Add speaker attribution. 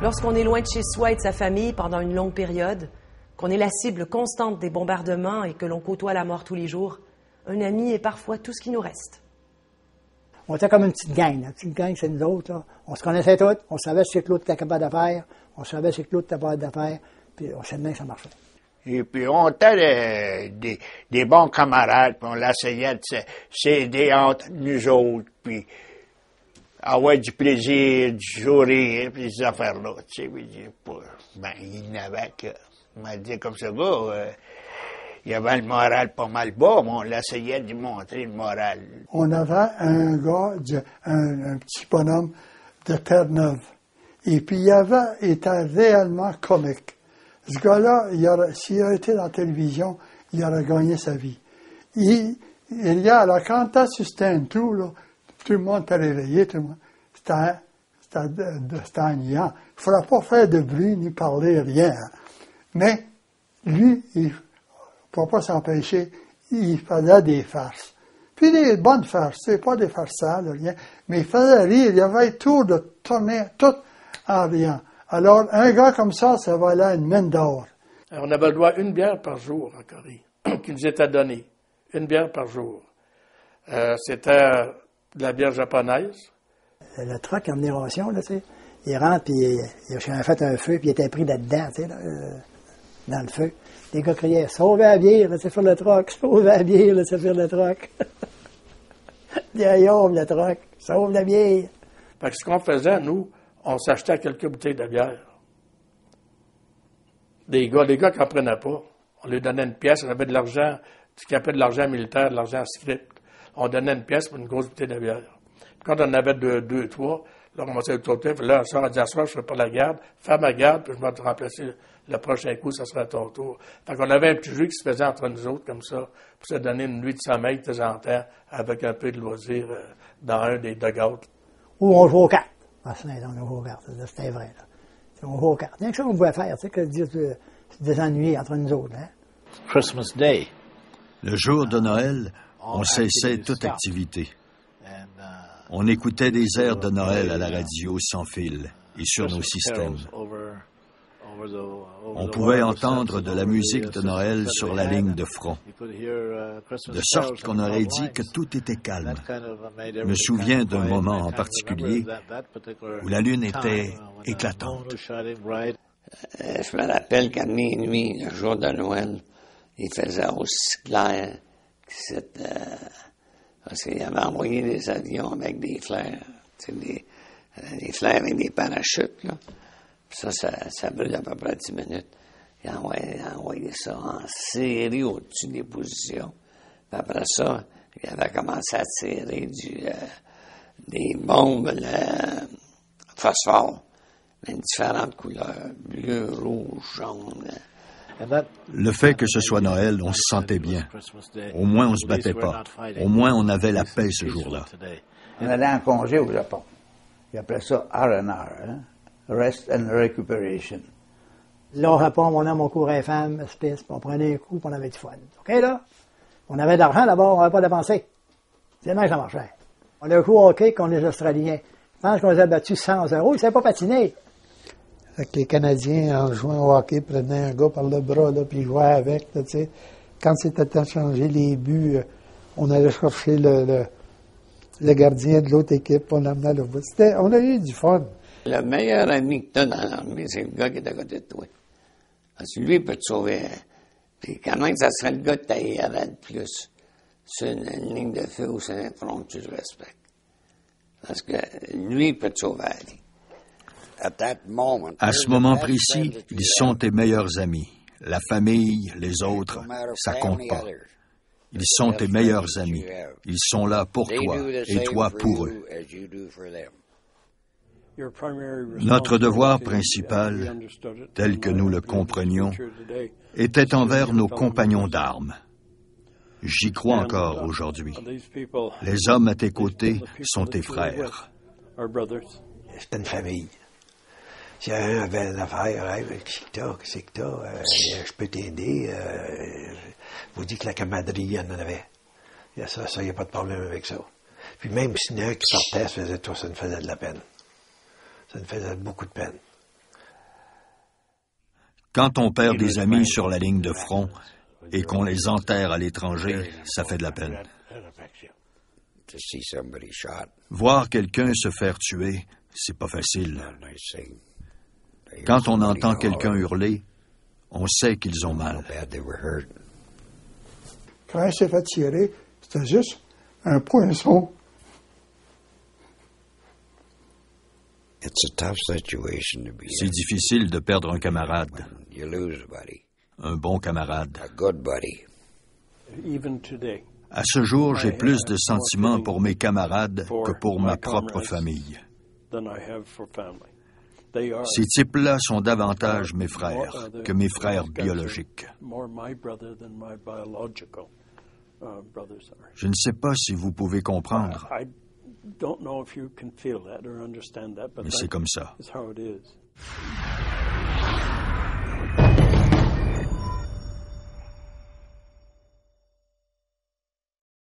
Speaker 1: Lorsqu'on est loin de chez soi et de sa famille pendant une longue période, qu'on est la cible constante des bombardements et que l'on côtoie la mort tous les jours, un ami est parfois tout ce qui nous reste.
Speaker 2: On était comme une petite gang. La petite gang, c'est nous autres. Là. On se connaissait tous. On savait ce que l'autre était capable de faire. On savait ce que l'autre était capable de faire. Puis on savait bien que ça marchait.
Speaker 3: Et puis on était des bons camarades. Puis on essayait de s'aider entre nous autres. Puis avoir du plaisir, du sourire, puis ces affaires-là. Tu sais, il n'avait que... On m'a dit comme ça, il y avait le moral pas mal bas, mais on essayait de lui montrer le moral.
Speaker 4: On avait un gars, un petit bonhomme de Terre-Neuve. Et puis il était réellement comique. Ce gars-là, s'il a été dans la télévision, il aurait gagné sa vie. Alors, quand t'as sur tout, là, tout le monde t'a réveillé, tout le monde. C'était ennuyant. Il ne faudra pas faire de bruit ni parler rien. Mais lui, il ne pouvait pas s'empêcher, il faisait des farces. Puis des bonnes farces, c'est pas des farces sales, rien, mais il faisait rire, il avait tout de tourner, tout en riant. Alors, un gars comme ça valait une mine d'or.
Speaker 5: On avait le droit à une bière par jour en Corée, qui nous était donnée. Une bière par jour. C'était de la bière japonaise.
Speaker 2: Le truck en ration, là, tu sais, il rentre, puis il a fait un feu, puis il était pris là-dedans, tu sais, dans le feu. Les gars criaient « Sauvez la bière, laissez faire le truck! Sauvez la bière, laissez faire le truck! » Derrière le truck, sauve la bière!
Speaker 5: Fait que ce qu'on faisait, nous, on s'achetait quelques bouteilles de bière. Les gars qui n'en prenaient pas, on leur donnait une pièce, on avait de l'argent, ce qu'on appelle de l'argent militaire, de l'argent script. On donnait une pièce pour une grosse bouteille de bière. Quand on en avait deux, trois, là, on commençait à sauter. Là, on a dit, à soir, je ne fais pas la garde. Fais ma garde, puis je vais te remplacer le prochain coup, ça sera à ton tour. Fait qu'on avait un petit jeu qui se faisait entre nous autres, comme ça, pour se donner une nuit de sommeil de temps en temps, avec un peu de loisir dans un des dugouts.
Speaker 2: Ou on joue aux cartes. Ah, on joue aux cartes. C'était vrai, là. On joue aux cartes. Il y a quelque chose qu'on pouvait faire, tu sais, que de dire se désennuyer entre nous autres, hein.
Speaker 6: Christmas Day.
Speaker 7: Le jour de Noël, on cessait toute activité. On écoutait des airs de Noël à la radio sans fil et sur nos systèmes. On pouvait entendre de la musique de Noël sur la ligne de front, de sorte qu'on aurait dit que tout était calme. Je me souviens d'un moment en particulier où la lune était éclatante.
Speaker 8: Je me rappelle qu'à minuit, le jour de Noël, il faisait aussi clair que parce qu'il avait envoyé des avions avec des flares, des flares avec des parachutes, là. Puis ça brûle à peu près 10 minutes. Il a envoyé ça en série au-dessus des positions. Puis après ça, il avait commencé à tirer des bombes phosphore, mais différentes couleurs, bleu, rouge, jaune.
Speaker 7: Le fait que ce soit Noël, on se sentait bien. Au moins, on se battait pas. Au moins, on avait la paix ce jour-là.
Speaker 9: On allait en congé au Japon. Ils appelaient ça R&R, hein? Rest and Recuperation.
Speaker 2: Là, au Japon, mon homme, on courait femme, espèce, on prenait un coup, puis on avait du fun. OK, là? On avait de l'argent d'abord, on n'avait pas dépensé. C'est là que ça marchait. On a un coup au hockey contre les Australiens. Je pense qu'on les a battus 100 €. Ils ne savaient pas patiner.
Speaker 4: Fait que les Canadiens, en jouant au hockey, prenaient un gars par le bras, là, puis jouaient avec, là, tu sais. Quand c'était temps de changer les buts, on allait chercher le gardien de l'autre équipe, on l'amenait là. On a eu du fun.
Speaker 8: Le meilleur ami que tu as dans l'armée, c'est le gars qui est à côté de toi. Parce que lui, il peut te sauver. Puis quand même, ça serait le gars que tu haïrais le plus sur une ligne de feu ou sur un front que tu le respectes. Parce que lui, il peut te sauver la vie.
Speaker 7: À ce moment précis, ils sont tes meilleurs amis. La famille, les autres, ça compte pas. Ils sont tes meilleurs amis. Ils sont là pour toi et toi pour eux. Notre devoir principal, tel que nous le comprenions, était envers nos compagnons d'armes. J'y crois encore aujourd'hui. Les hommes à tes côtés sont tes frères.
Speaker 10: C'était une famille. Si un avait une affaire, hey, qu'est-ce que t'as? Je peux t'aider. Vous dites que la camaraderie, il y en avait. Il y a ça, il n'y a pas de problème avec ça. Puis même si il y en a un qui sortait, ça nous faisait de la peine. Ça nous faisait beaucoup de peine.
Speaker 7: Quand on perd des amis sur la ligne de front et qu'on les enterre à l'étranger, ça fait de la peine. Voir quelqu'un se faire tuer, c'est pas facile. Quand on entend quelqu'un hurler, on sait qu'ils ont mal.
Speaker 4: Quand il s'est fait tirer, c'était juste un poinçon.
Speaker 7: C'est difficile de perdre un camarade, un bon camarade. À ce jour, j'ai plus de sentiments pour mes camarades que pour ma propre famille. Ces types-là sont davantage mes frères que mes frères biologiques. Je ne sais pas si vous pouvez comprendre, mais c'est comme ça.